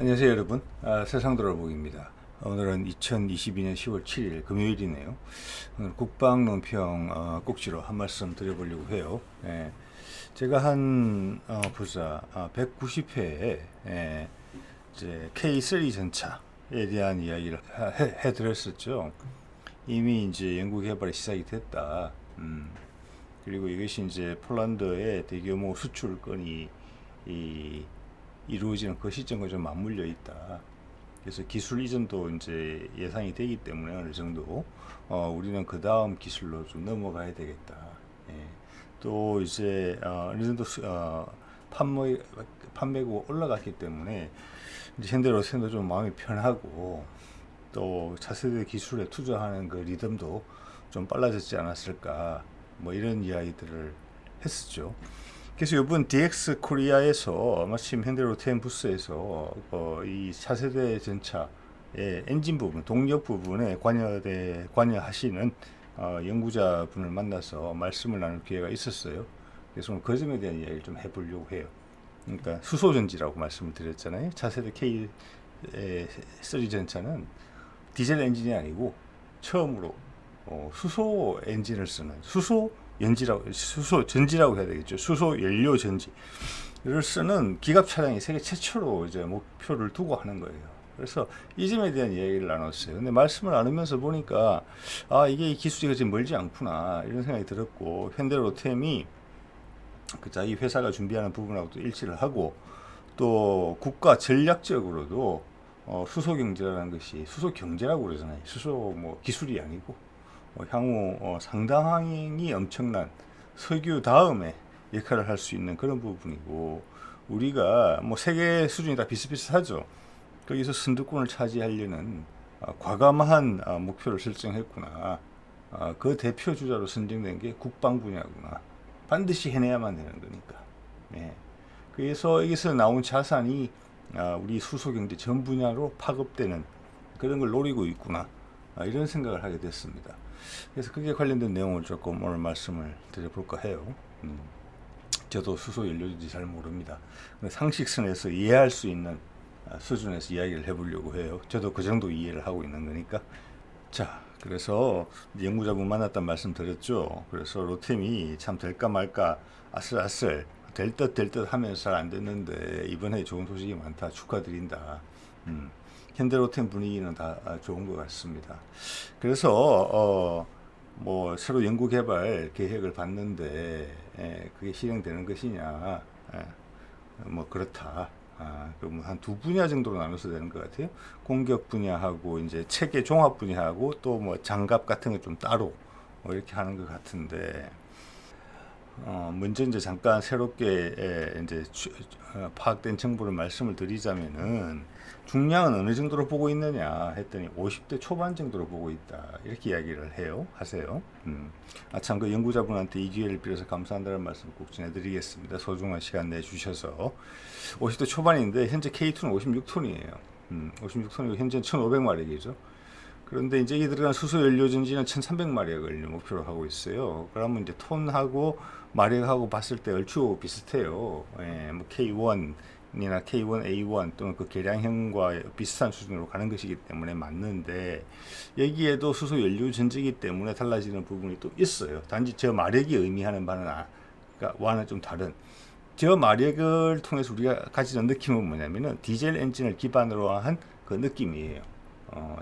안녕하세요 여러분. 세상 돌아보기입니다. 오늘은 2022년 10월 7일 금요일이네요. 오늘 국방논평 꼭지로 한 말씀 드려보려고 해요. 제가 한 보자 190회에 이제 K3 전차에 대한 이야기를 해드렸었죠. 이미 이제 연구 개발이 시작이 됐다. 그리고 이것이 이제 폴란드의 대규모 수출건이 이루어지는 그 시점과 좀 맞물려 있다. 그래서 기술 이전도 이제 예상이 되기 때문에 어느 정도 우리는 그 다음 기술로 좀 넘어가야 되겠다. 예. 또 이제 어느 정도 판매고 올라갔기 때문에 이제 현대로선도 좀 마음이 편하고 또 차세대 기술에 투자하는 그 리듬도 좀 빨라졌지 않았을까. 뭐 이런 이야기들을 했었죠. 그래서 이번 DX 코리아에서 마침 현대로템 부스에서 이 차세대 전차의 엔진 부분, 동력 부분에 관여하시는 연구자분을 만나서 말씀을 나눌 기회가 있었어요. 그래서 그 점에 대한 이야기를 좀 해보려고 해요. 그러니까 수소전지라고 말씀을 드렸잖아요. 차세대 K3 전차는 디젤 엔진이 아니고 처음으로 수소 엔진을 쓰는 수소 전지라고 해야 되겠죠. 수소 연료 전지를 쓰는 기갑 차량이 세계 최초로 이제 목표를 두고 하는 거예요. 그래서 이 점에 대한 이야기를 나눴어요. 근데 말씀을 나누면서 보니까 이게 기술이 지금 멀지 않구나 이런 생각이 들었고, 현대로템이 그 자기 회사가 준비하는 부분하고 또 일치를 하고, 또 국가 전략적으로도 수소 경제라는 것이 수소 경제라고 그러잖아요. 수소 뭐 기술이 아니고 향후 상당히 엄청난 석유 다음에 역할을 할 수 있는 그런 부분이고, 우리가 뭐 세계 수준이 다 비슷비슷하죠. 거기서 선두권을 차지하려는 과감한 목표를 설정했구나. 그 대표 주자로 선정된 게 국방 분야구나. 반드시 해내야만 되는 거니까. 예. 그래서 여기서 나온 자산이 우리 수소 경제 전 분야로 파급되는 그런 걸 노리고 있구나. 이런 생각을 하게 됐습니다. 그래서 그게 관련된 내용을 조금 오늘 말씀을 드려볼까 해요. 저도 수소 연료인지 잘 모릅니다. 상식선에서 이해할 수 있는 수준에서 이야기를 해보려고 해요. 저도 그 정도 이해를 하고 있는 거니까. 자, 그래서 연구자분 만났단 말씀 드렸죠. 그래서 로템이 참 될까 말까 아슬아슬 될 듯 하면서 잘 안 됐는데 이번에 좋은 소식이 많다. 축하드린다. 현대로템 분위기는 다 좋은 것 같습니다. 그래서 뭐 새로 연구 개발 계획을 봤는데 그게 실행되는 것이냐, 뭐 그렇다. 그럼 한 두 분야 정도로 나눠서 되는 것 같아요. 공격 분야하고 이제 체계 종합 분야하고 또 뭐 장갑 같은 거 좀 따로 이렇게 하는 것 같은데, 먼저 이제 잠깐 새롭게 이제 파악된 정보를 말씀을 드리자면은, 중량은 어느 정도로 보고 있느냐 했더니 50대 초반 정도로 보고 있다, 이렇게 이야기를 하세요. 참 그 연구자분한테 이 기회를 빌어서 감사한다는 말씀 꼭 전해드리겠습니다. 소중한 시간 내주셔서. 50대 초반인데 현재 K2는 56톤이에요. 56톤이고 현재 1,500마력이죠. 그런데 이제 이게 들어간 수소 연료 전지는 1,300마력을 목표로 하고 있어요. 그러면 이제 톤하고 마력하고 봤을 때 얼추 비슷해요. 뭐 K1이나 K1A1 또는 그 계량형과 비슷한 수준으로 가는 것이기 때문에 맞는데, 여기에도 수소 연료 전지이기 때문에 달라지는 부분이 또 있어요. 단지 저 마력이 의미하는 바는 와는 좀 다른, 저 마력을 통해서 우리가 가지는 느낌은 뭐냐면은 디젤 엔진을 기반으로 한 그 느낌이에요.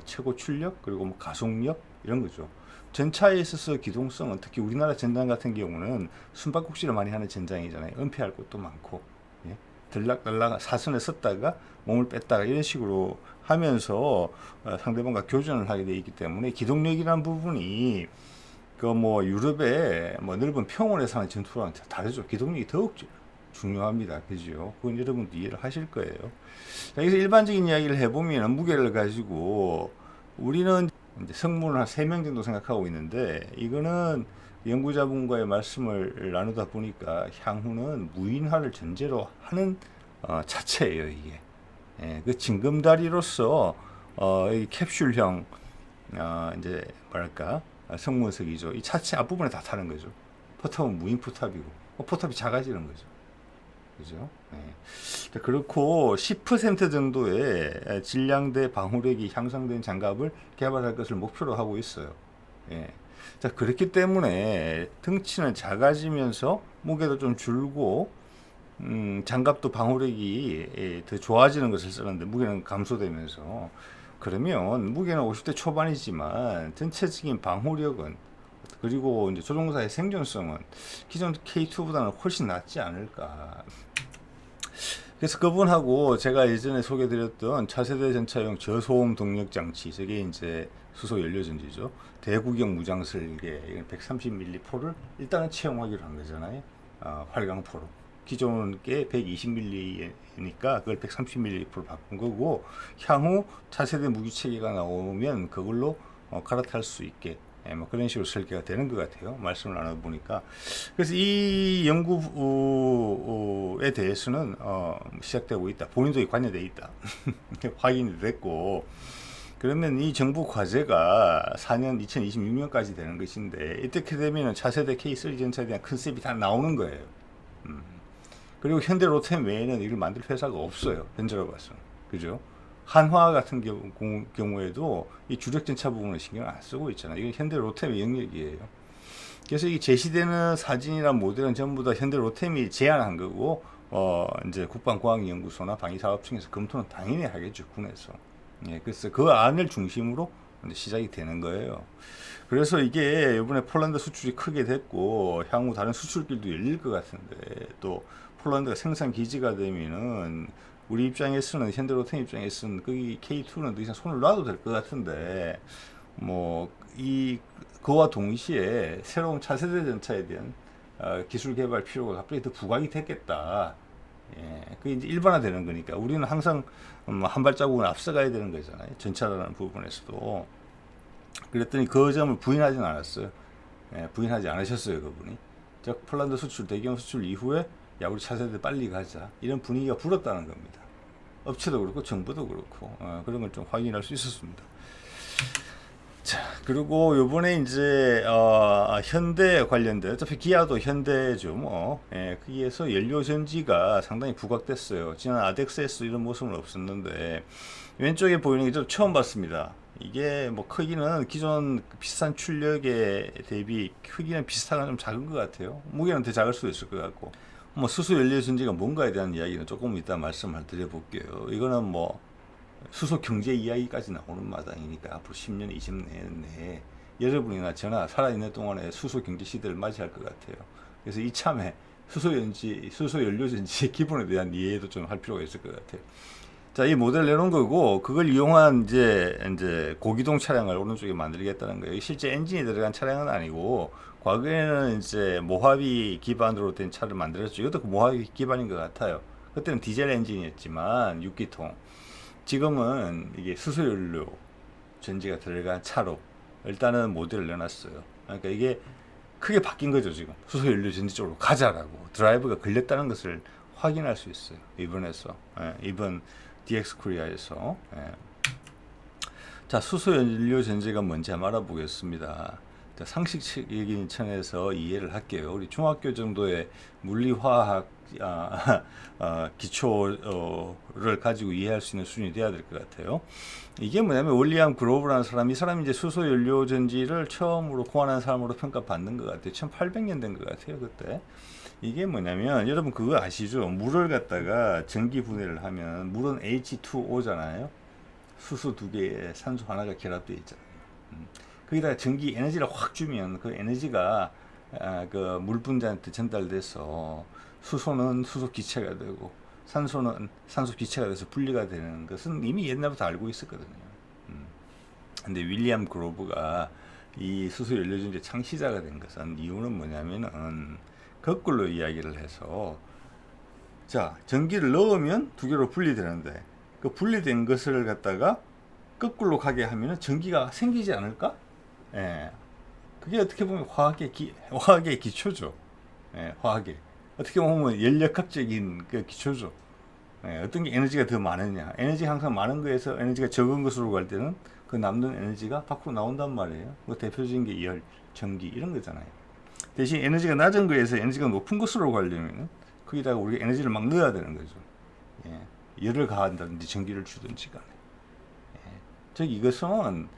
최고 출력, 그리고 뭐 가속력, 이런 거죠. 전차에 있어서 기동성은 특히 우리나라 전장 같은 경우는 숨바꼭질을 많이 하는 전장이잖아요. 은폐할 곳도 많고, 예? 들락달락 사선에 섰다가 몸을 뺐다가 이런 식으로 하면서 상대방과 교전을 하게 되어 있기 때문에 기동력이라는 부분이 그 뭐 유럽의 뭐 넓은 평원에서 하는 전투랑 다르죠. 기동력이 더욱 중요합니다. 그죠? 그건 여러분도 이해를 하실 거예요. 자, 여기서 일반적인 이야기를 해보면 무게를 가지고 우리는 이제 성문을 한 3명 정도 생각하고 있는데, 이거는 연구자분과의 말씀을 나누다 보니까 향후는 무인화를 전제로 하는 자체예요, 이게. 그 징검다리로서 이 캡슐형 이제 뭐랄까 성문석이죠. 이 차체 앞부분에 다 타는 거죠. 포탑은 무인 포탑이고 포탑이 작아지는 거죠. 그죠? 자, 그렇고 10% 정도의 질량대 방호력이 향상된 장갑을 개발할 것을 목표로 하고 있어요. 자, 그렇기 때문에 덩치는 작아지면서 무게도 좀 줄고 장갑도 방호력이 더 좋아지는 것을 쓰는데 무게는 감소되면서, 그러면 무게는 50대 초반이지만 전체적인 방호력은, 그리고 이제 조종사의 생존성은 기존 K2보다는 훨씬 낫지 않을까. 그래서 그분하고 제가 예전에 소개드렸던 차세대 전차용 저소음 동력 장치, 저게 이제 수소 연료 전지죠. 대구경 무장 설계 130mm 포를 일단은 채용하기로 한 거잖아요. 활강포로. 기존 게 120mm니까 그걸 130mm 포로 바꾼 거고, 향후 차세대 무기 체계가 나오면 그걸로 갈아탈 수 있게 뭐 그런 식으로 설계가 되는 것 같아요. 말씀을 나눠보니까. 그래서 이 연구에 대해서는 시작되고 있다. 본인도 관여되어 있다. 확인이 됐고, 그러면 이 정부 과제가 2026년까지 되는 것인데, 이렇게 되면 차세대 K3 전차에 대한 컨셉이 다 나오는 거예요. 그리고 현대 로템 외에는 이걸 만들 회사가 없어요. 현재로 봐서는. 그죠? 한화 같은 경우에도 이 주력 전차 부분을 신경 안 쓰고 있잖아요. 이건 현대 로템의 영역이에요. 그래서 이 제시되는 사진이나 모델은 전부 다 현대 로템이 제안한 거고, 이제 국방과학연구소나 방위사업청에서 검토는 당연히 하겠죠, 군에서. 그래서 그 안을 중심으로 이제 시작이 되는 거예요. 그래서 이게 이번에 폴란드 수출이 크게 됐고, 향후 다른 수출길도 열릴 것 같은데, 또 폴란드가 생산 기지가 되면은 우리 입장에서는, 현대로템 입장에서는 거기 K2는 더 이상 손을 놔도 될 것 같은데, 뭐 그와 동시에 새로운 차세대 전차에 대한 기술 개발 필요가 갑자기 더 부각이 됐겠다. 그게 이제 일반화되는 거니까 우리는 항상 한 발자국은 앞서가야 되는 거잖아요. 전차라는 부분에서도. 그랬더니 그 점을 부인하진 않았어요. 부인하지 않으셨어요, 그분이. 즉 폴란드 수출, 대규모 수출 이후에 야, 우리 차세대 빨리 가자, 이런 분위기가 불었다는 겁니다. 업체도 그렇고 정부도 그렇고 그런 걸 좀 확인할 수 있었습니다. 자, 그리고 요번에 이제 현대 관련된, 어차피 기아도 현대죠 뭐. 거기에서 연료 전지가 상당히 부각됐어요. 지난 아덱스에서 이런 모습은 없었는데, 왼쪽에 보이는 게 좀 처음 봤습니다. 이게 뭐 크기는 기존 비슷한 출력에 대비 크기는 비슷하거나 좀 작은 것 같아요. 무게는 더 작을 수도 있을 것 같고. 뭐 수소 연료 전지가 뭔가에 대한 이야기는 조금 이따 말씀을 드려볼게요. 이거는 뭐 수소 경제 이야기까지 나오는 마당이니까 앞으로 10년, 20년 내에 여러분이나 저나 살아있는 동안에 수소 경제 시대를 맞이할 것 같아요. 그래서 이참에 수소 연료 전지의 기본에 대한 이해도 좀 할 필요가 있을 것 같아요. 자, 이 모델을 내놓은 거고, 그걸 이용한 이제 고기동 차량을 오른쪽에 만들겠다는 거예요. 실제 엔진이 들어간 차량은 아니고, 과거에는 이제 모하비 기반으로 된 차를 만들었죠. 이것도 모하비 기반인 것 같아요. 그때는 디젤 엔진이었지만 6기통. 지금은 이게 수소연료 전지가 들어간 차로 일단은 모델을 내놨어요. 그러니까 이게 크게 바뀐 거죠. 지금 수소연료 전지 쪽으로 가자라고 드라이브가 걸렸다는 것을 확인할 수 있어요. 이번 DX 코리아에서. 자, 수소연료 전지가 뭔지 한번 알아보겠습니다. 상식적인 천에서 이해를 할게요. 우리 중학교 정도의 물리화학 기초를 가지고 이해할 수 있는 수준이 돼야 될 것 같아요. 이게 뭐냐면 윌리엄 그로브라는 사람이, 이 사람이 이제 수소 연료 전지를 처음으로 고안한 사람으로 평가받는 것 같아요. 1800년 된 것 같아요, 그때. 이게 뭐냐면, 여러분 그거 아시죠? 물을 갖다가 전기 분해를 하면 물은 H2O잖아요. 수소 두 개에 산소 하나가 결합되어 있잖아요. 거기다가 전기 에너지를 확 주면 그 에너지가 그 물 분자한테 전달돼서 수소는 수소 기체가 되고 산소는 산소 기체가 돼서 분리가 되는 것은 이미 옛날부터 알고 있었거든요. 근데 윌리엄 그로브가 이 수소 연료전지 창시자가 된 것은, 이유는 뭐냐면은 거꾸로 이야기를 해서, 자, 전기를 넣으면 두 개로 분리되는데 그 분리된 것을 갖다가 거꾸로 가게 하면은 전기가 생기지 않을까? 그게 어떻게 보면 화학의 기초죠. 화학의. 어떻게 보면 연력학적인 그 기초죠. 어떤 게 에너지가 더 많으냐. 에너지가 항상 많은 거에서 에너지가 적은 것으로 갈 때는 그 남는 에너지가 밖으로 나온단 말이에요. 그 대표적인 게 열, 전기 이런 거잖아요. 대신 에너지가 낮은 거에서 에너지가 높은 것으로 가려면 거기다가 우리가 에너지를 막 넣어야 되는 거죠. 예. 열을 가한다든지 전기를 주든지 간에. 예. 즉 이것은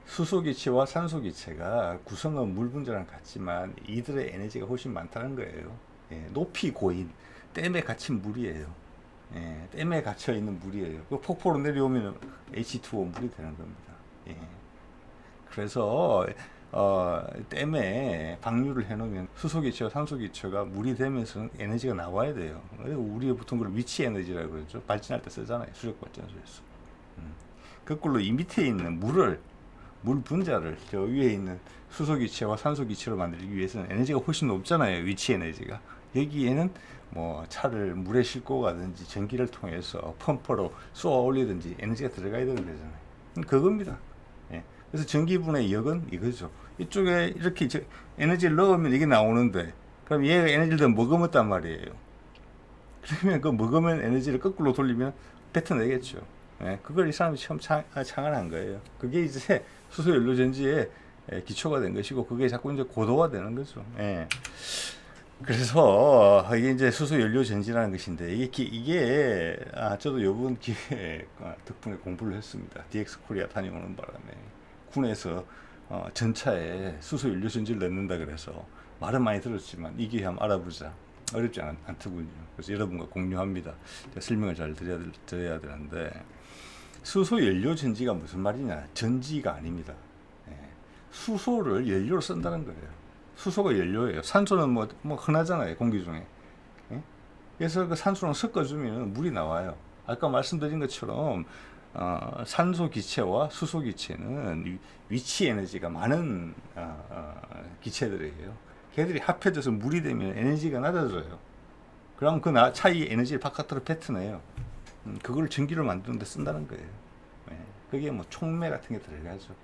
수소기체와 산소기체가 구성은 물 분자랑 같지만 이들의 에너지가 훨씬 많다는 거예요. 예. 높이 고인 댐에 갇힌 물이에요. 예. 댐에 갇혀 있는 물이에요. 그 폭포로 내려오면 H2O 물이 되는 겁니다. 예. 그래서 댐에 방류를 해놓으면 수소기체와 산소기체가 물이 되면서 에너지가 나와야 돼요. 우리가 보통 그걸 위치 에너지라고 그러죠. 발전할 때 쓰잖아요. 수력발전소에서. 거꾸로 이 밑에 있는 물 분자를 저 위에 있는 수소기체와 산소기체로 만들기 위해서는 에너지가 훨씬 높잖아요. 위치 에너지가. 여기에는 뭐 차를 물에 싣고 가든지 전기를 통해서 펌프로 쏘아 올리든지 에너지가 들어가야 되는 거잖아요. 그겁니다. 예. 그래서 전기분의 역은 이거죠. 이쪽에 이렇게 에너지를 넣으면 이게 나오는데, 그럼 얘가 에너지를 더 머금었단 말이에요. 그러면 그 머금은 에너지를 거꾸로 돌리면 뱉어내겠죠. 예. 그걸 이 사람이 처음 창안한 거예요. 그게 이제 수소연료전지의 기초가 된 것이고, 그게 자꾸 이제 고도화되는 거죠. 예. 그래서 이게 이제 수소연료전지라는 것인데, 이게 저도 요번 기회에 덕분에 공부를 했습니다. DX 코리아 다녀오는 바람에 군에서 전차에 수소연료전지를 넣는다 그래서 말은 많이 들었지만 이 기회에 한번 알아보자. 어렵지 않더군요. 그래서 여러분과 공유합니다. 제가 설명을 잘 드려야 되는데, 수소연료전지가 무슨 말이냐? 전지가 아닙니다. 예. 수소를 연료로 쓴다는 거예요. 수소가 연료예요. 산소는 뭐 흔하잖아요, 공기 중에. 예? 그래서 그 산소랑 섞어주면 물이 나와요. 아까 말씀드린 것처럼 산소 기체와 수소 기체는 위치 에너지가 많은 기체들이에요. 걔들이 합해져서 물이 되면 에너지가 낮아져요. 그럼 그 차이 에너지를 바깥으로 뱉어내요. 그걸 전기를 만드는 데 쓴다는 거예요. 예. 그게 뭐 촉매 같은 게 들어가죠.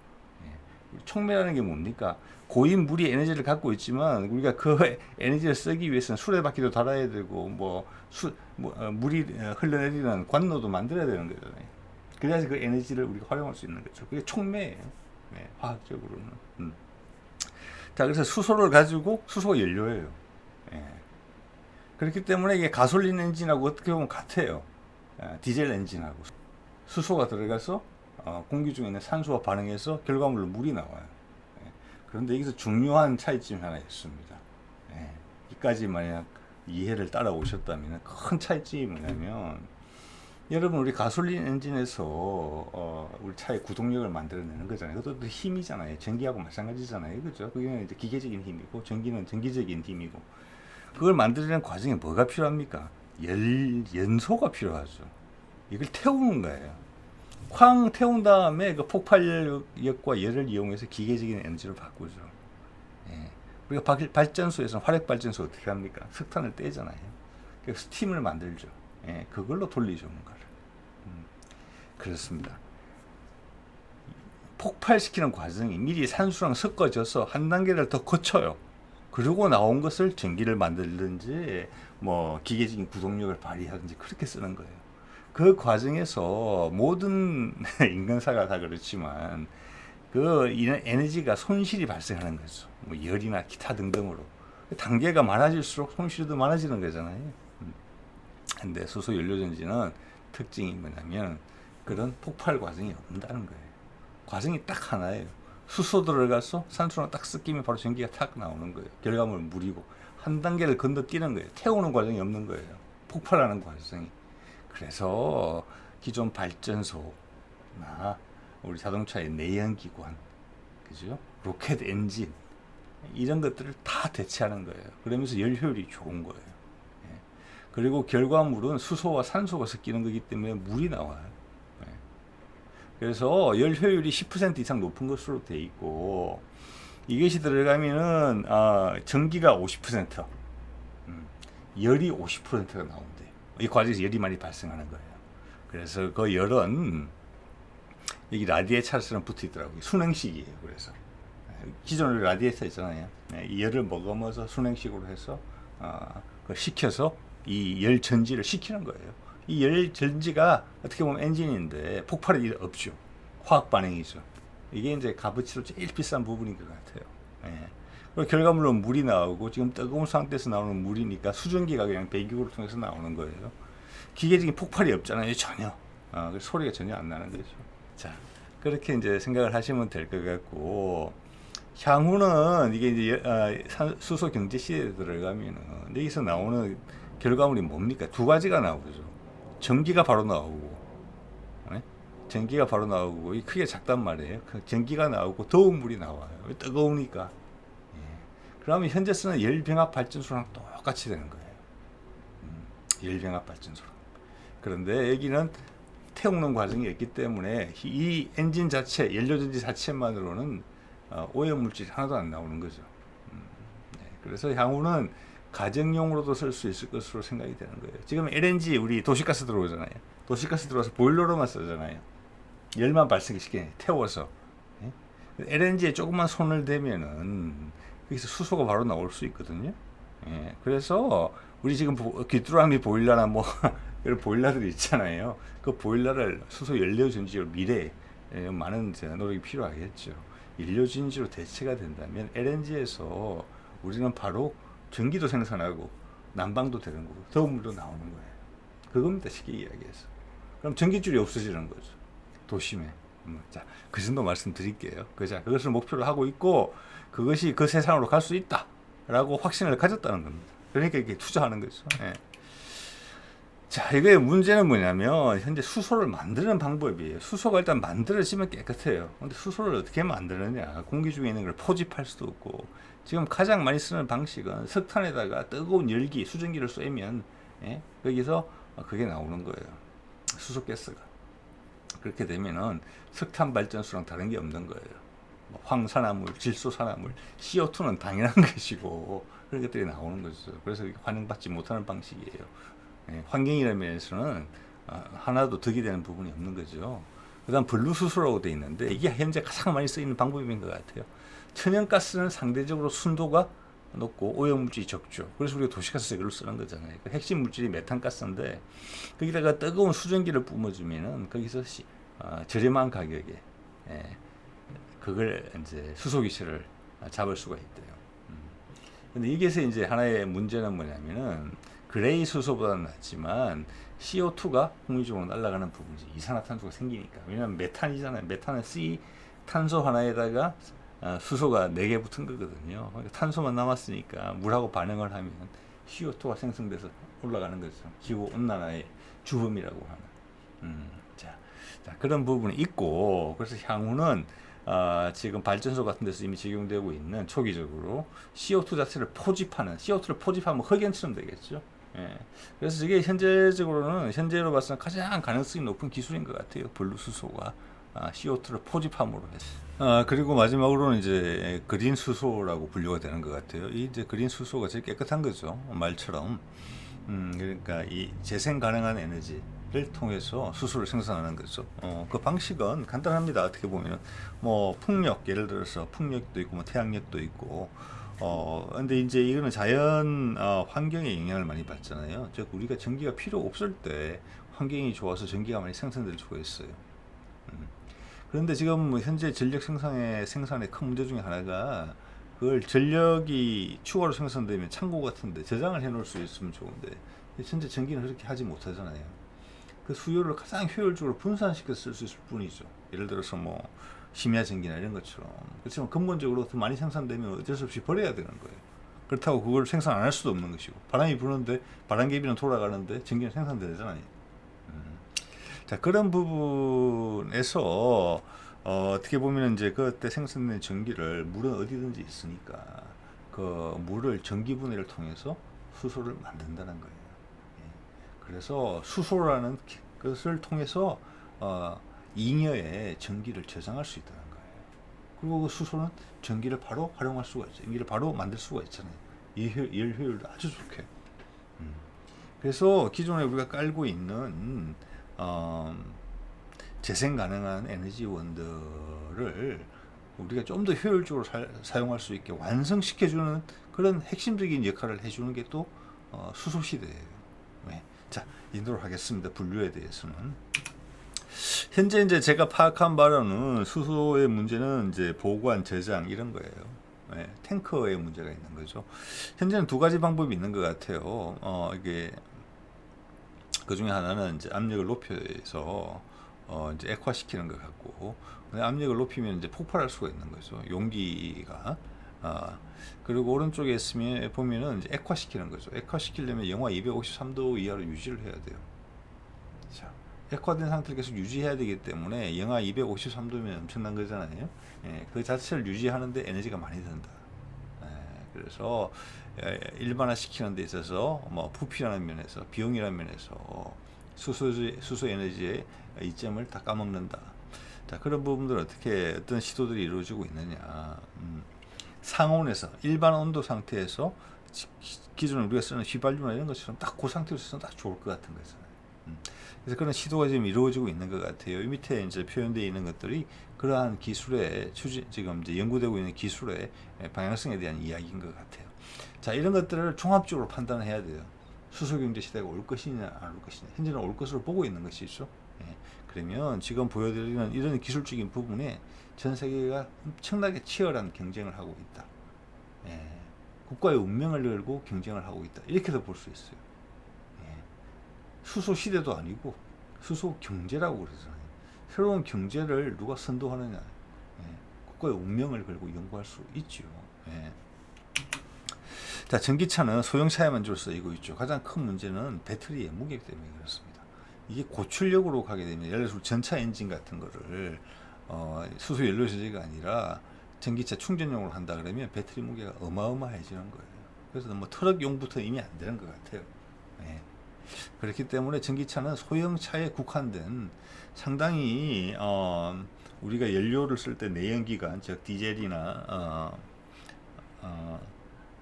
예. 촉매라는 게 뭡니까? 고인 물이 에너지를 갖고 있지만 우리가 그 에너지를 쓰기 위해서는 수레바퀴도 달아야 되고 물이 흘러내리는 관로도 만들어야 되는 거잖아요. 그래야지 그 에너지를 우리가 활용할 수 있는 거죠. 그게 촉매예요. 네, 화학적으로는. 자, 그래서 수소를 가지고 수소가 연료예요. 예. 그렇기 때문에 이게 가솔린 엔진하고 어떻게 보면 같아요. 디젤 엔진하고 수소가 들어가서 공기 중에 있는 산소와 반응해서 결과물로 물이 나와요. 그런데 여기서 중요한 차이점이 하나 있습니다. 예. 이까지 만약 이해를 따라오셨다면 큰 차이점이 뭐냐면, 여러분 우리 가솔린 엔진에서 우리 차의 구동력을 만들어내는 거잖아요. 그것도 힘이잖아요. 전기하고 마찬가지잖아요. 그죠? 그게 이제 기계적인 힘이고 전기는 전기적인 힘이고, 그걸 만들어내는 과정에 뭐가 필요합니까? 연소가 필요하죠. 이걸 태우는 거예요. 쾅 태운 다음에 그 폭발력과 열을 이용해서 기계적인 에너지로 바꾸죠. 예. 우리가 발전소에서 화력발전소 어떻게 합니까? 석탄을 떼잖아요. 그래서 스팀을 만들죠. 예. 그걸로 돌리죠, 뭔가를. 그렇습니다. 폭발시키는 과정이 미리 산소랑 섞어져서 한 단계를 더 거쳐요. 그리고 나온 것을 전기를 만들든지 뭐 기계적인 구동력을 발휘하든지 그렇게 쓰는 거예요. 그 과정에서 모든 인간사가 다 그렇지만 그 에너지가 손실이 발생하는 거죠. 뭐 열이나 기타 등등으로. 단계가 많아질수록 손실이 더 많아지는 거잖아요. 근데 수소 연료전지는 특징이 뭐냐면 그런 폭발 과정이 없다는 거예요. 과정이 딱 하나예요. 수소 들어가서 산소랑 딱 섞이면 바로 전기가 탁 나오는 거예요. 결과물 물이고 한 단계를 건너뛰는 거예요. 태우는 과정이 없는 거예요. 폭발하는 과정이. 그래서 기존 발전소나 우리 자동차의 내연기관, 그죠? 로켓 엔진 이런 것들을 다 대체하는 거예요. 그러면서 열 효율이 좋은 거예요. 예. 그리고 결과물은 수소와 산소가 섞이는 거기 때문에 물이 나와요. 예. 그래서 열 효율이 10% 이상 높은 것으로 돼 있고, 이것이 들어가면은 전기가 50%, 열이 50%가 나온대요. 이 과정에서 열이 많이 발생하는 거예요. 그래서 그 열은 여기 라디에이터처럼 붙어 있더라고요. 순행식이에요. 그래서 기존에 라디에이터 있잖아요. 이 열을 머금어서 순행식으로 해서 식혀서 이 열 전지를 식히는 거예요. 이 열 전지가 어떻게 보면 엔진인데 폭발이 없죠. 화학 반응이죠. 이게 이제 값어치로 제일 비싼 부분인 것 같아요. 예. 그리고 결과물로 물이 나오고 지금 뜨거운 상태에서 나오는 물이니까 수증기가 그냥 배기구를 통해서 나오는 거예요. 기계적인 폭발이 없잖아요, 전혀. 그래서 소리가 전혀 안 나는 거죠. 자, 그렇게 이제 생각을 하시면 될 것 같고, 향후는 이게 이제 수소 경제 시대에 들어가면은 여기서 나오는 결과물이 뭡니까? 두 가지가 나오죠. 전기가 바로 나오고, 네? 전기가 바로 나오고, 이 크게 작단 말이에요. 전기가 나오고 더운 물이 나와요. 뜨거우니까. 그러면 현재 쓰는 열병합 발전소랑 똑같이 되는 거예요. 열병합 발전소랑. 그런데 여기는 태우는 과정이 있기 때문에 이 엔진 자체, 연료전지 자체만으로는 오염물질이 하나도 안 나오는 거죠. 네. 그래서 향후는 가정용으로도 쓸 수 있을 것으로 생각이 되는 거예요. 지금 LNG 우리 도시가스 들어오잖아요. 도시가스 들어와서 보일러로만 쓰잖아요. 열만 발생시키게 태워서. 네? LNG에 조금만 손을 대면은 여기서 수소가 바로 나올 수 있거든요. 예, 그래서 우리 지금 귀뚜라미 보일러나 뭐 이런 보일러들이 있잖아요. 그 보일러를 수소 연료 전지로 미래에 많은 노력이 필요하겠죠. 연료 전지로 대체가 된다면 LNG에서 우리는 바로 전기도 생산하고 난방도 되는 거고 더운 물도 나오는 거예요. 그겁니다, 쉽게 이야기해서. 그럼 전기줄이 없어지는 거죠, 도심에. 자, 그 정도 말씀드릴게요. 그것을 목표로 하고 있고 그것이 그 세상으로 갈 수 있다라고 확신을 가졌다는 겁니다. 그러니까 이렇게 투자하는 거죠. 예. 자, 이게 문제는 뭐냐면 현재 수소를 만드는 방법이에요. 수소가 일단 만들어지면 깨끗해요. 근데 수소를 어떻게 만드느냐? 공기 중에 있는 걸 포집할 수도 없고, 지금 가장 많이 쓰는 방식은 석탄에다가 뜨거운 열기, 수증기를 쏘면 거기서 그게 나오는 거예요. 수소가스가. 그렇게 되면은 석탄 발전소랑 다른 게 없는 거예요. 황산화물, 질소산화물, CO2는 당연한 것이고 그런 것들이 나오는 거죠. 그래서 환영받지 못하는 방식이에요. 환경이라는 면에서는 하나도 득이 되는 부분이 없는 거죠. 그 다음 분류수소라고 되어 있는데 이게 현재 가장 많이 쓰이는 방법인 것 같아요. 천연가스는 상대적으로 순도가 높고 오염물질이 적죠. 그래서 우리가 도시가스 이걸 쓰는 거잖아요. 그 핵심 물질이 메탄가스인데 거기다가 뜨거운 수증기를 뿜어주면은 거기서 저렴한 가격에 그걸 이제 수소기체를 잡을 수가 있대요. 근데 이게서 이제 하나의 문제는 뭐냐면은 그레이 수소보다는 낫지만 CO2가 공기중으로 날아가는 부분이지 이산화탄소가 생기니까. 왜냐하면 메탄이잖아요. 메탄은 C 탄소 하나에다가 수소가 4개 붙은 거거든요. 그러니까 탄소만 남았으니까 물하고 반응을 하면 CO2가 생성돼서 올라가는 거죠. 지구 온난화의 주범이라고 하는. 자, 그런 부분이 있고, 그래서 향후는 지금 발전소 같은 데서 이미 적용되고 있는 초기적으로 CO2 자체를 포집하는, CO2를 포집하면 흑연처럼 되겠죠. 예. 그래서 이게 현재로 봐서는 가장 가능성이 높은 기술인 것 같아요. 블루수소가 CO2를 포집함으로 해서. 그리고 마지막으로는 이제 그린 수소라고 분류가 되는 것 같아요. 이 이제 그린 수소가 제일 깨끗한 거죠. 말처럼. 그러니까 이 재생 가능한 에너지를 통해서 수소를 생산하는 거죠. 그 방식은 간단합니다. 어떻게 보면 뭐 풍력, 예를 들어서 풍력도 있고 뭐 태양력도 있고. 근데 이제 이거는 자연 환경에 영향을 많이 받잖아요. 즉 우리가 전기가 필요 없을 때 환경이 좋아서 전기가 많이 생산될 수가 있어요. 그런데 지금 뭐 현재 전력 생산의 큰 문제 중에 하나가 그걸 전력이 추가로 생산되면 창고 같은데 저장을 해놓을 수 있으면 좋은데 현재 전기는 그렇게 하지 못하잖아요. 그 수요를 가장 효율적으로 분산시켜서 쓸 수 있을 뿐이죠. 예를 들어서 뭐 심야 전기나 이런 것처럼. 그렇지만 근본적으로 더 많이 생산되면 어쩔 수 없이 버려야 되는 거예요. 그렇다고 그걸 생산 안 할 수도 없는 것이고, 바람이 부는데 바람개비는 돌아가는데 전기는 생산되잖아요. 자, 그런 부분에서 어떻게 보면 이제 그때 생산된 전기를 물은 어디든지 있으니까 그 물을 전기분해를 통해서 수소를 만든다는 거예요. 그래서 수소라는 것을 통해서 잉여의 전기를 저장할 수 있다는 거예요. 그리고 그 수소는 전기를 바로 활용할 수가 있죠. 전기를 바로 만들 수가 있잖아요. 열 효율도 아주 좋게. 그래서 기존에 우리가 깔고 있는 재생 가능한 에너지원들을 우리가 좀 더 효율적으로 사용할 수 있게 완성시켜주는 그런 핵심적인 역할을 해주는 게 또 수소 시대예요. 네. 자, 인도를 하겠습니다. 분류에 대해서는. 현재 이제 제가 파악한 바로는 수소의 문제는 이제 보관, 저장 이런 거예요. 예, 탱커의 문제가 있는 거죠. 현재는 두 가지 방법이 있는 것 같아요. 이게 그 중에 하나는 이제 압력을 높여서 이제 액화시키는 것 같고, 압력을 높이면 이제 폭발할 수가 있는 거죠. 용기가. 그리고 오른쪽에 있으면 보면은 이제 액화시키는 거죠. 액화시키려면 영하 253도 이하로 유지를 해야 돼요. 자, 액화된 상태를 계속 유지해야 되기 때문에 영하 253도면 엄청난 거잖아요. 예, 그 자체를 유지하는데 에너지가 많이 든다. 예, 그래서 일반화시키는 데 있어서 뭐 부피라는 면에서, 비용이라는 면에서 수소 에너지의 이점을 다 까먹는다. 자, 그런 부분들 어떤 시도들이 이루어지고 있느냐. 상온에서 일반 온도 상태에서 기존에 우리가 쓰는 휘발유나 이런 것처럼 딱 그 상태로 쓰면 딱 좋을 것 같은 거잖아요. 그래서 그런 시도가 지금 이루어지고 있는 것 같아요. 이 밑에 이제 표현되어 있는 것들이 그러한 기술의 지금 이제 연구되고 있는 기술의 방향성에 대한 이야기인 것 같아요. 자, 이런 것들을 종합적으로 판단해야 돼요. 수소 경제 시대가 올 것이냐 안 올 것이냐. 현재는 올 것으로 보고 있는 것이죠. 예, 그러면 지금 보여드리는 이런 기술적인 부분에 전 세계가 엄청나게 치열한 경쟁을 하고 있다. 예, 국가의 운명을 걸고 경쟁을 하고 있다. 이렇게도 볼 수 있어요. 예, 수소 시대도 아니고 수소 경제라고 그러잖아요. 새로운 경제를 누가 선도하느냐. 예, 국가의 운명을 걸고 연구할 수 있죠. 예. 자, 전기차는 소형차에만 주로 쓰이고 있죠. 가장 큰 문제는 배터리의 무게 때문에 그렇습니다. 이게 고출력으로 가게 되면, 예를 들어서 전차 엔진 같은 거를 수소 연료 소재가 아니라 전기차 충전용으로 한다 그러면 배터리 무게가 어마어마해지는 거예요. 그래서 뭐 트럭용부터 이미 안 되는 것 같아요. 예. 그렇기 때문에 전기차는 소형차에 국한된 상당히 우리가 연료를 쓸 때 내연기관, 즉 디젤이나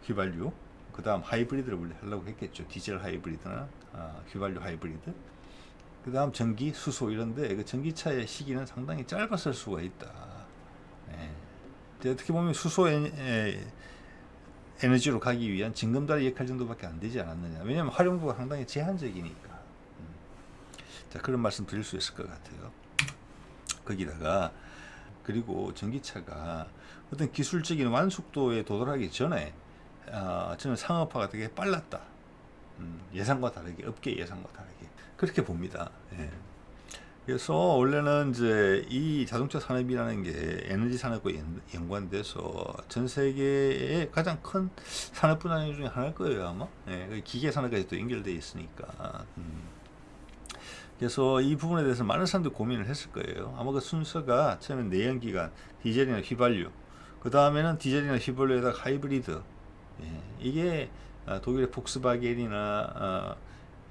휘발유, 그 다음 하이브리드를 원래 하려고 했겠죠. 디젤 하이브리드나 휘발유 하이브리드, 그 다음 전기, 수소 이런데 그 전기차의 시기는 상당히 짧았을 수가 있다. 예. 어떻게 보면 수소 에너지로 가기 위한 징검다리 역할 정도밖에 안 되지 않았느냐. 왜냐하면 활용도가 상당히 제한적이니까. 자, 그런 말씀 드릴 수 있을 것 같아요. 거기다가 그리고 전기차가 어떤 기술적인 완숙도에 도달하기 전에 저는 상업화가 되게 빨랐다. 예상과 다르게, 업계 예상과 다르게 그렇게 봅니다. 예. 그래서 원래는 이제 이 자동차 산업이라는 게 에너지 산업과 연관돼서 전 세계의 가장 큰 산업 분야 중에 하나일 거예요, 아마. 예, 기계 산업까지 또 연결되어 있으니까. 그래서 이 부분에 대해서 많은 사람들이 고민을 했을 거예요. 아마 그 순서가 처음엔 내연기관, 디젤이나 휘발유, 그 다음에는 디젤이나 휘발유에다가 하이브리드. 예, 이게 독일의 폭스바겐이나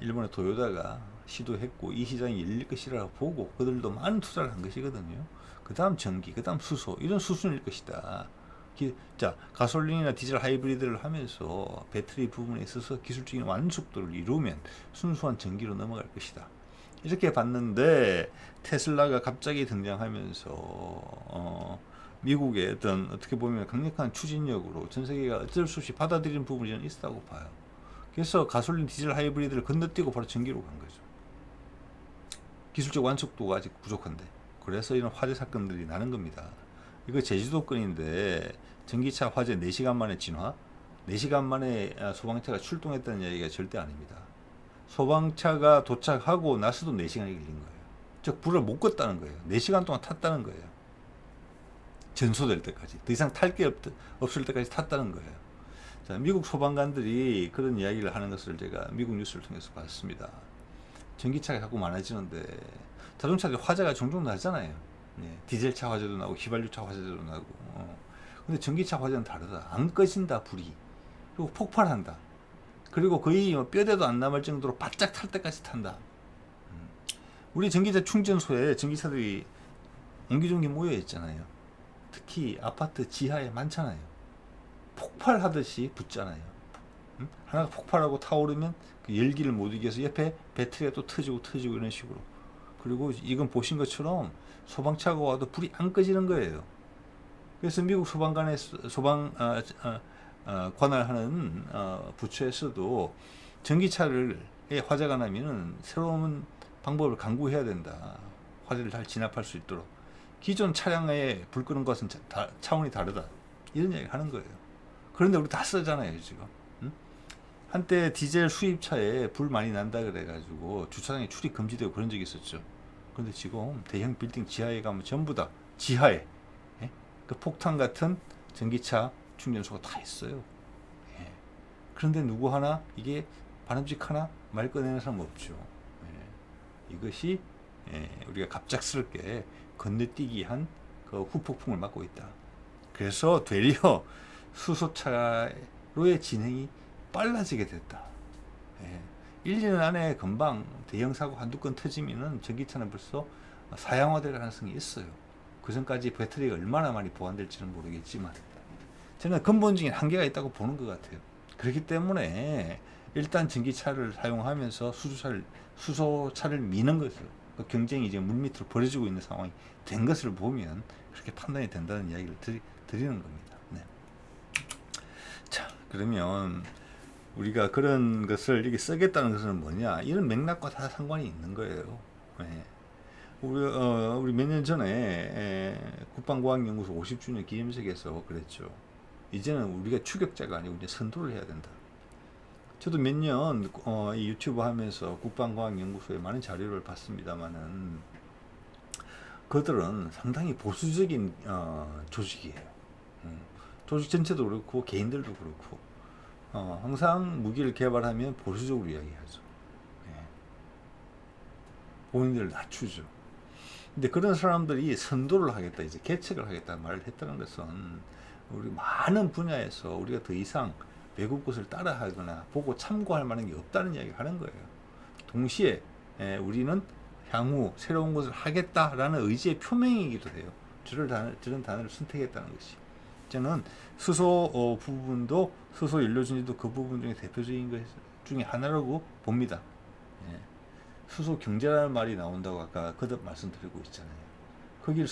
일본의 토요타가 시도했고 이 시장이 열릴 것이라고 보고 그들도 많은 투자를 한 것이거든요. 그 다음 전기, 그 다음 수소, 이런 수순일 것이다. 자, 가솔린이나 디젤 하이브리드를 하면서 배터리 부분에 있어서 기술적인 완숙도를 이루면 순수한 전기로 넘어갈 것이다. 이렇게 봤는데 테슬라가 갑자기 등장하면서 미국의 어떻게 보면 강력한 추진력으로 전 세계가 어쩔 수 없이 받아들이는 부분이 저는 있다고 봐요. 그래서 가솔린, 디젤 하이브리드를 건너뛰고 바로 전기로 간 거죠. 기술적 완숙도가 아직 부족한데. 그래서 이런 화재 사건들이 나는 겁니다. 이거 제주도권인데 전기차 화재 4시간 만에 진화, 4시간 만에 소방차가 출동했다는 이야기가 절대 아닙니다. 소방차가 도착하고 나서도 4시간이 걸린 거예요. 즉 불을 못 껐다는 거예요. 4시간 동안 탔다는 거예요. 전소될 때까지, 더 이상 탈 게 없을 때까지 탔다는 거예요. 자, 미국 소방관들이 그런 이야기를 하는 것을 제가 미국 뉴스를 통해서 봤습니다. 전기차가 자꾸 많아지는데 자동차들 화재가 종종 나잖아요. 예, 디젤차 화재도 나고 휘발유차 화재도 나고. 근데 전기차 화재는 다르다. 안 꺼진다, 불이. 그리고 폭발한다. 그리고 거의 뼈대도 안 남을 정도로 바짝 탈 때까지 탄다. 우리 전기차 충전소에 전기차들이 옹기종기 모여 있잖아요. 특히 아파트 지하에 많잖아요. 폭발하듯이 붙잖아요. 하나가 폭발하고 타오르면 그 열기를 못 이겨서 옆에 배터리가 또 터지고 이런 식으로. 그리고 이건 보신 것처럼 소방차가 와도 불이 안 꺼지는 거예요. 그래서 미국 소방관의 관할하는 부처에서도 전기차를 화재가 나면은 새로운 방법을 강구해야 된다. 화재를 잘 진압할 수 있도록. 기존 차량에 불 끄는 것은 차원이 다르다. 이런 얘기 하는 거예요. 그런데 우리 다 쓰잖아요 지금. 응? 한때 디젤 수입차에 불 많이 난다 그래가지고 주차장에 출입 금지되고 그런 적이 있었죠. 그런데 지금 대형 빌딩 지하에 가면 전부 다 지하에 예? 그 폭탄 같은 전기차 충전소가 다 있어요. 예. 그런데 누구 하나 이게 바람직하나 말 꺼내는 사람 없죠. 예. 이것이 우리가 갑작스럽게 건너뛰기 한 그 후폭풍을 맞고 있다. 그래서 되려 수소차로의 진행이 빨라지게 됐다. 예. 1, 2년 안에 금방 대형 사고 한두 건 터지면은 전기차는 벌써 사양화될 가능성이 있어요. 그 전까지 배터리가 얼마나 많이 보완될지는 모르겠지만 저는 근본적인 한계가 있다고 보는 것 같아요. 그렇기 때문에 일단 전기차를 사용하면서 수소차를 미는 것을 그 경쟁이 이제 물밑으로 벌어지고 있는 상황이 된 것을 보면 그렇게 판단이 된다는 이야기를 드리는 겁니다. 네. 자, 그러면 우리가 그런 것을 이렇게 쓰겠다는 것은 뭐냐? 이런 맥락과 다 상관이 있는 거예요. 네. 우리 몇 년 전에 국방과학연구소 50주년 기념식에서 그랬죠. 이제는 우리가 추격자가 아니고 이제 선도를 해야 된다. 저도 몇 년 이 유튜브 하면서 국방과학연구소에 많은 자료를 봤습니다만은 그들은 상당히 보수적인 조직이에요. 조직 전체도 그렇고 개인들도 그렇고 항상 무기를 개발하면 보수적으로 이야기하죠. 예. 본인들을 낮추죠. 근데 그런 사람들이 선도를 하겠다, 이제 개척을 하겠다 말을 했다는 것은 우리 많은 분야에서 우리가 더 이상 외국 것을 따라하거나 보고 참고할 만한 게 없다는 이야기를 하는 거예요. 동시에 우리는 향후 새로운 것을 하겠다라는 의지의 표명이기도 해요. 저런 단어를 선택했다는 것이. 저는 수소 부분도 수소 연료전지도 그 부분 중에 대표적인 것 중에 하나라고 봅니다. 예. 수소 경제라는 말이 나온다고 아까 거듭 말씀드리고 있잖아요. 거기를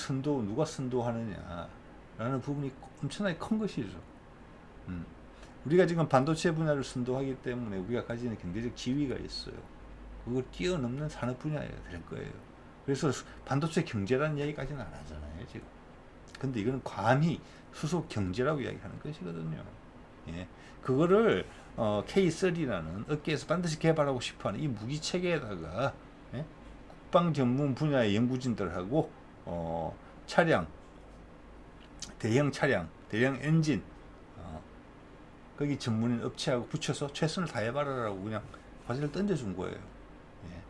누가 선도하느냐라는 부분이 엄청나게 큰 것이죠. 우리가 지금 반도체 분야를 선도하기 때문에 우리가 가지는 경제적 지위가 있어요. 그걸 뛰어넘는 산업 분야가 될 거예요. 그래서 반도체 경제라는 이야기까지는 안 하잖아요, 지금. 근데 이거는 감히 수소 경제라고 이야기하는 것이거든요. 예. 그거를 K3라는 업계에서 반드시 개발하고 싶어하는 이 무기 체계에다가 예? 국방 전문 분야의 연구진들하고 차량, 대형 엔진 거기 전문인 업체하고 붙여서 최선을 다해봐라라고 그냥 과제를 던져준 거예요. 예.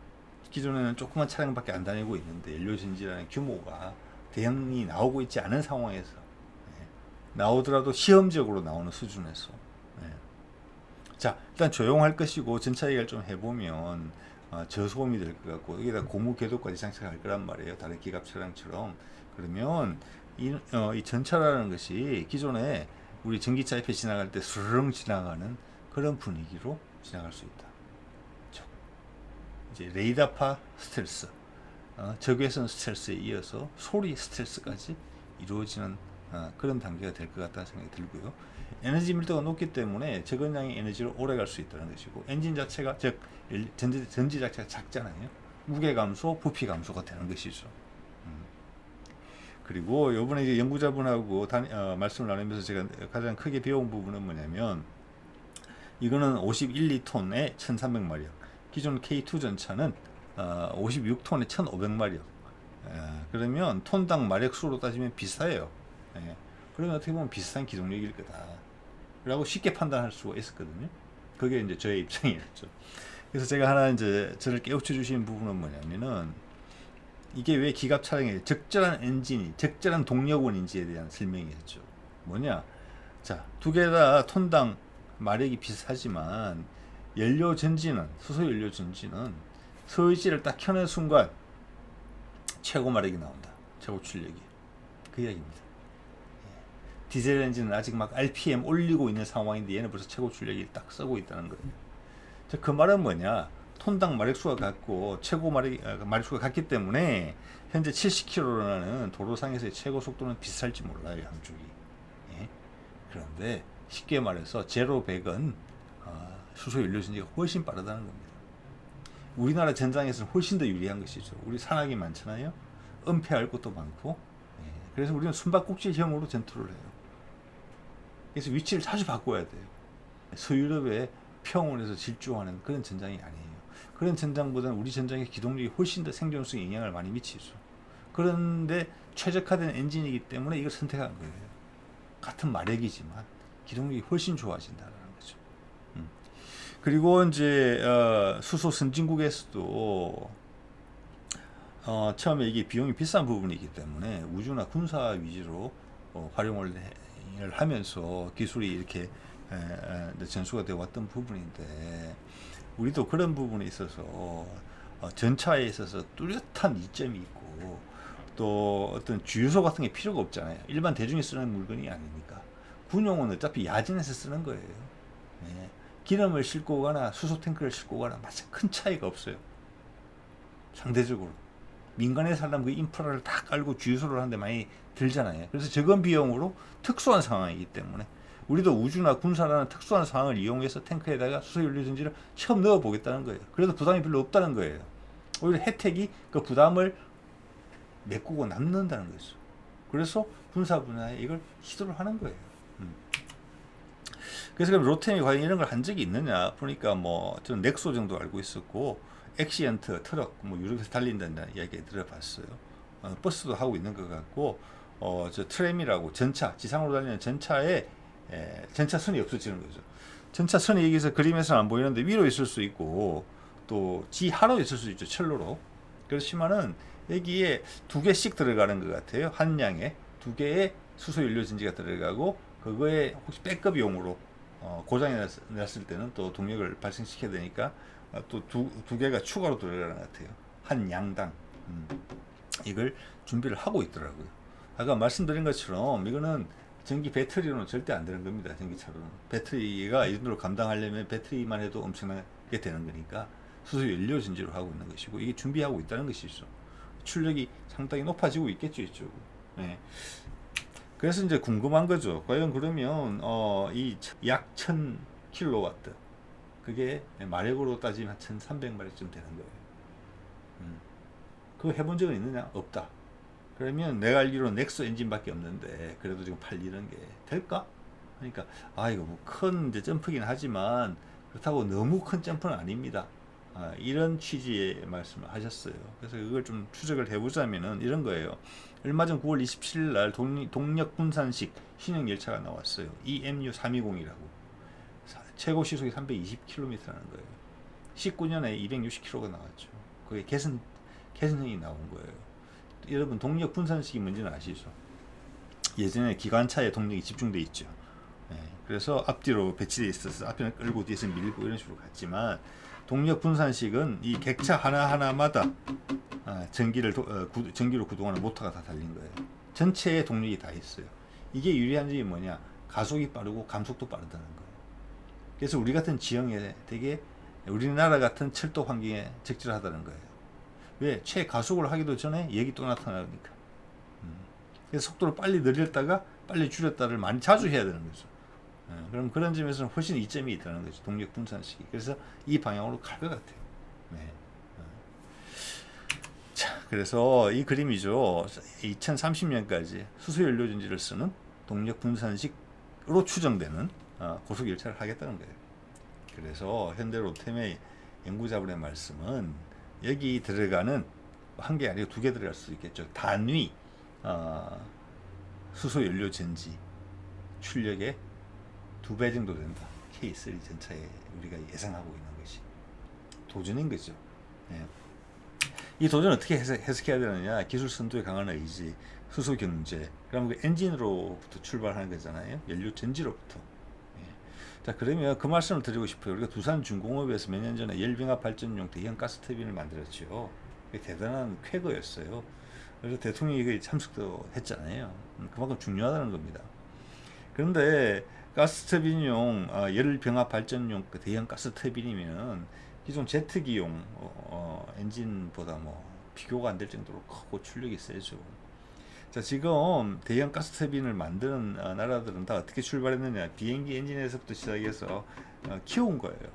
기존에는 조그만 차량밖에 안 다니고 있는데 연료전지라는 규모가 대형이 나오고 있지 않은 상황에서 나오더라도 시험적으로 나오는 수준에서 자, 일단 조용할 것이고 전차 얘기를 좀 해보면 저소음이 될 것 같고 여기다 고무 궤도까지 장착할 거란 말이에요. 다른 기갑 차량처럼. 그러면 이 전차라는 것이 기존에 우리 전기차 옆에 지나갈 때 스르릉 지나가는 그런 분위기로 지나갈 수 있다. 이제 레이더파 스텔스, 적외선 스텔스에 이어서 소리 스텔스까지 이루어지는 그런 단계가 될 것 같다는 생각이 들고요. 에너지 밀도가 높기 때문에 적은 양의 에너지로 오래 갈 수 있다는 것이고, 엔진 자체가 즉 전지 자체가 작잖아요. 무게 감소, 부피 감소가 되는 것이죠. 그리고 요번에 이제 연구자분하고 말씀을 나누면서 제가 가장 크게 배운 부분은 뭐냐면, 이거는 51톤에 1300마력, 기존 K2 전차는 56톤에 1500마력. 그러면 톤당 마력 수로 따지면 비슷해요. 그러면 어떻게 보면 비슷한 기동력일 거다 라고 쉽게 판단할 수가 있었거든요. 그게 이제 저의 입장이었죠. 그래서 제가 하나 이제 저를 깨우쳐 주시는 부분은 뭐냐면은, 이게 왜 기갑 차량에 적절한 엔진이 적절한 동력원인지에 대한 설명이었죠. 뭐냐, 자, 두 개 다 톤당 마력이 비슷하지만 연료 전지는, 수소 연료 전지는 스위치를 딱 켜는 순간 최고 마력이 나온다. 최고 출력이. 그 이야기입니다. 디젤 엔진은 아직 막 RPM 올리고 있는 상황인데 얘는 벌써 최고 출력이 딱 쓰고 있다는 거예요. 그 말은 뭐냐, 톤당 마력수가 같고 최고 마력수가 같기 때문에 현재 70km라는 도로상에서의 최고 속도는 비슷할지 몰라요, 양쪽이. 그런데 쉽게 말해서 제로 100은 수소 연료 전지가 훨씬 빠르다는 겁니다. 우리나라 전장에서는 훨씬 더 유리한 것이죠. 우리 산악이 많잖아요. 은폐할 것도 많고. 그래서 우리는 숨바꼭질형으로 전투를 해요. 그래서 위치를 자주 바꿔야 돼요. 서유럽의 평원에서 질주하는 그런 전장이 아니에요. 그런 전장보다는 우리 전장의 기동력이 훨씬 더 생존성에 영향을 많이 미치죠. 그런데 최적화된 엔진이기 때문에 이걸 선택한 거예요. 같은 마력이지만 기동력이 훨씬 좋아진다는 거죠. 그리고 이제 수소 선진국에서도 처음에 이게 비용이 비싼 부분이기 때문에 우주나 군사 위주로 활용을 하면서 기술이 이렇게 전수가 되어 왔던 부분인데, 우리도 그런 부분에 있어서 전차에 있어서 뚜렷한 이점이 있고, 또 어떤 주유소 같은 게 필요가 없잖아요. 일반 대중이 쓰는 물건이 아니니까. 군용은 어차피 야전에서 쓰는 거예요. 예. 기름을 싣고 가나 수소 탱크를 싣고 가나 마치 큰 차이가 없어요. 상대적으로 민간에 살려면 그 인프라를 다 깔고 주유소를 하는데 많이 들잖아요. 그래서 적은 비용으로 특수한 상황이기 때문에 우리도 우주나 군사라는 특수한 상황을 이용해서 탱크에다가 수소연료 전지를 처음 넣어 보겠다는 거예요. 그래도 부담이 별로 없다는 거예요. 오히려 혜택이 그 부담을 메꾸고 남는다는 거죠. 그래서 군사 분야에 이걸 시도를 하는 거예요. 그래서 그럼 로템이 과연 이런 걸 한 적이 있느냐 보니까, 뭐 저는 넥소 정도 알고 있었고, 엑시언트 트럭 뭐 유럽에서 달린다는 이야기 들어봤어요. 버스도 하고 있는 것 같고, 저 트램이라고 전차, 지상으로 달리는 전차에 전차선이 없어지는 거죠. 전차선이 여기서 그림에서는 안 보이는데 위로 있을 수 있고, 또 지하로 있을 수 있죠, 철로로. 그렇지만은 여기에 두 개씩 들어가는 것 같아요. 한 양에 두 개의 수소 연료 전지가 들어가고, 그거에 혹시 백업용으로 고장이 났을 때는 또 동력을 발생시켜야 되니까 또 두 개가 추가로 들어가는 것 같아요. 한 양당. 이걸 준비를 하고 있더라고요. 아까 말씀드린 것처럼 이거는 전기 배터리로는 절대 안 되는 겁니다. 전기차로는. 배터리가 이 정도로 감당하려면 배터리만 해도 엄청나게 되는 거니까 수소 연료 전지로 하고 있는 것이고, 이게 준비하고 있다는 것이죠. 출력이 상당히 높아지고 있겠죠, 이쪽으로. 네. 그래서 이제 궁금한 거죠. 과연 그러면 이 약 1000kW, 그게 마력으로 따지면 1300마력쯤 되는 거예요. 그거 해본 적은 있느냐? 없다. 그러면 내가 알기로는 넥소 엔진밖에 없는데 그래도 지금 팔리는 게 될까? 그러니까 이거 뭐 큰 이제 점프긴 하지만 그렇다고 너무 큰 점프는 아닙니다. 이런 취지의 말씀을 하셨어요. 그래서 이걸 좀 추적을 해보자면은 이런 거예요. 얼마 전 9월 27일 날 동력 분산식 신형 열차가 나왔어요. EMU 320이라고. 최고 시속이 320km라는 거예요. 19년에 260km가 나왔죠. 그게 개선형이 나온 거예요. 여러분, 동력 분산식이 뭔지는 아시죠? 예전에 기관차에 동력이 집중돼 있죠. 그래서 앞뒤로 배치되어 있어서 앞에는 끌고 뒤에서 밀고 이런 식으로 갔지만, 동력 분산식은 이 객차 하나하나마다 전기로 구동하는 모터가 다 달린 거예요. 전체에 동력이 다 있어요. 이게 유리한 점이 뭐냐? 가속이 빠르고 감속도 빠르다는 거예요. 그래서 우리 같은 지형에 되게, 우리나라 같은 철도 환경에 적절하다는 거예요. 왜? 최가속을 하기도 전에 여기 또 나타나니까. 그래서 속도를 빨리 늘렸다가 빨리 줄였다를 많이 자주 해야 되는 거죠. 그럼 그런 점에서는 훨씬 이점이 있다는 거죠. 동력 분산식이. 그래서 이 방향으로 갈 것 같아요. 네. 자, 그래서 이 그림이죠. 2030년까지 수소연료 전지를 쓰는 동력 분산식으로 추정되는 고속 열차를 하겠다는 거예요. 그래서 현대로템의 연구자분의 말씀은 여기 들어가는 한 개 아니고 두 개 들어갈 수 있겠죠. 단위 수소연료 전지 출력의 2배 정도 된다. K3 전차에 우리가 예상하고 있는 것이 도전인 거죠. 예. 이 도전 어떻게 해석해야 되느냐? 기술 선도에 강한 의지, 수소 경제, 그럼 그 엔진으로부터 출발하는 거잖아요. 연료 전지로부터. 예. 자, 그러면 그 말씀을 드리고 싶어요. 우리가 두산중공업에서 몇 년 전에 열병합 발전용 대형 가스 터빈을 만들었죠. 그게 대단한 쾌거였어요. 그래서 대통령이 이게 참석도 했잖아요. 그만큼 중요하다는 겁니다. 그런데 가스 터빈용 열병합 발전용 그 대형 가스 터빈이면 기존 제트기용 엔진보다 뭐 비교가 안 될 정도로 크고 출력이 세죠. 자, 지금 대형 가스 터빈을 만드는 나라들은 다 어떻게 출발했느냐? 비행기 엔진에서부터 시작해서 키운 거예요.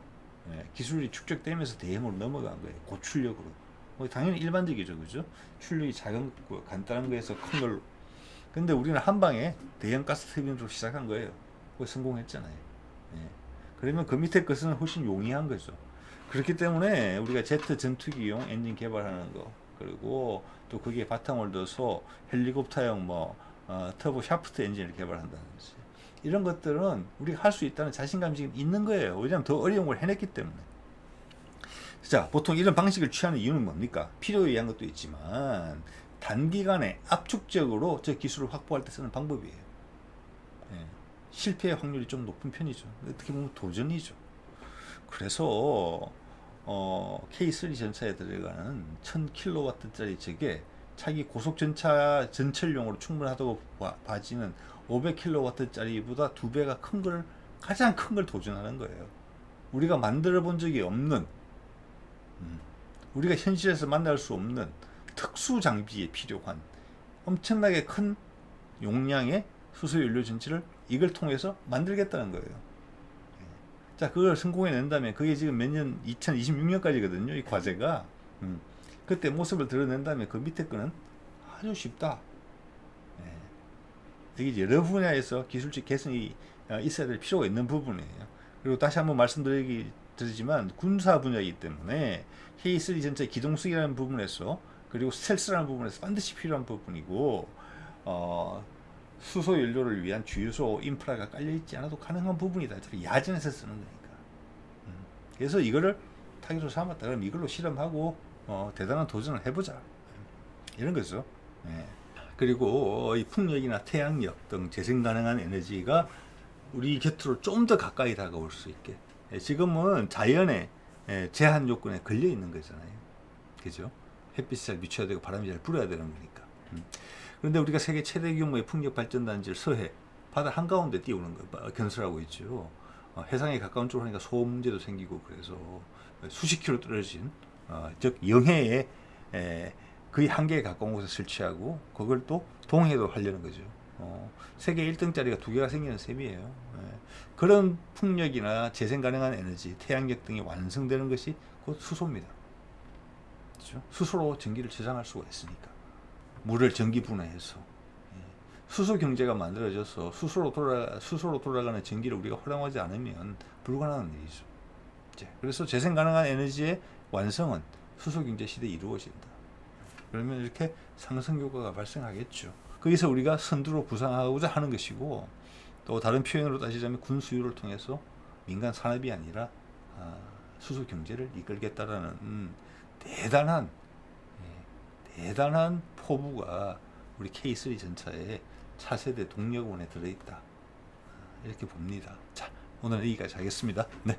기술이 축적되면서 대형으로 넘어간 거예요. 고출력으로. 당연히 일반적이죠, 그죠? 출력이 작은 거, 간단한 거에서 큰 걸로. 근데 우리는 한 방에 대형 가스 터빈으로 시작한 거예요. 성공했잖아요. 예. 그러면 그 밑에 것은 훨씬 용이한 거죠. 그렇기 때문에 우리가 제트 전투기용 엔진 개발하는 거, 그리고 또 거기에 바탕을 둬서 헬리콥터용 터보 샤프트 엔진을 개발한다든지, 이런 것들은 우리가 할 수 있다는 자신감이 지금 있는 거예요. 왜냐하면 더 어려운 걸 해냈기 때문에. 자, 보통 이런 방식을 취하는 이유는 뭡니까? 필요에 의한 것도 있지만 단기간에 압축적으로 저 기술을 확보할 때 쓰는 방법이에요. 예. 실패의 확률이 좀 높은 편이죠. 어떻게 보면 도전이죠. 그래서 K3 전차에 들어가는 1000kW짜리 저게 자기 고속 전차 전철용으로 충분하다고 봐지는 500kW짜리보다 2배가 큰 걸, 가장 큰 걸 도전하는 거예요. 우리가 만들어 본 적이 없는, 우리가 현실에서 만날 수 없는 특수 장비에 필요한 엄청나게 큰 용량의 수소 연료 전지를 이걸 통해서 만들겠다는 거예요. 자, 그걸 성공해낸다면, 그게 지금 몇 년, 2026년까지거든요, 이 과제가. 그때 모습을 드러낸다면 그 밑에 거는 아주 쉽다. 이게 여러 분야에서 기술적 개선이 있어야 될 필요가 있는 부분이에요. 그리고 다시 한번 말씀드리지만 군사 분야이기 때문에 K3 전체 기동수기라는 부분에서, 그리고 스텔스라는 부분에서 반드시 필요한 부분이고, 수소 연료를 위한 주유소 인프라가 깔려있지 않아도 가능한 부분이다. 야전에서 쓰는 거니까. 그래서 이거를 타깃으로 삼았다. 그럼 이걸로 실험하고 대단한 도전을 해보자. 이런 거죠. 예. 그리고 이 풍력이나 태양력 등 재생 가능한 에너지가 우리 곁으로 좀 더 가까이 다가올 수 있게. 지금은 자연의 제한 요건에 걸려 있는 거잖아요. 그죠? 햇빛이 잘 비춰야 되고 바람이 잘 불어야 되는 거니까. 그런데 우리가 세계 최대 규모의 풍력 발전단지를 서해 바다 한가운데 띄우는 거 건설하고 있죠. 해상에 가까운 쪽으로 하니까 소음 문제도 생기고, 그래서 수십 킬로 떨어진 즉 영해에 거의 한계에 가까운 곳에 설치하고, 그걸 또 동해도 하려는 거죠. 세계 1등짜리가 2개가 생기는 셈이에요. 그런 풍력이나 재생 가능한 에너지, 태양력 등이 완성되는 것이 곧 수소입니다. 그렇죠? 수소로 전기를 저장할 수가 있으니까. 물을 전기 분해해서 수소 경제가 만들어져서 수소로 돌아가는 전기를 우리가 활용하지 않으면 불가능한 일이죠. 그래서 재생 가능한 에너지의 완성은 수소 경제 시대에 이루어진다. 그러면 이렇게 상승 효과가 발생하겠죠. 거기서 우리가 선두로 부상하고자 하는 것이고, 또 다른 표현으로 따지자면 군수유를 통해서 민간 산업이 아니라 수소 경제를 이끌겠다라는 대단한 포부가 우리 K3 전차의 차세대 동력원에 들어있다. 이렇게 봅니다. 자, 오늘 여기까지 하겠습니다. 네.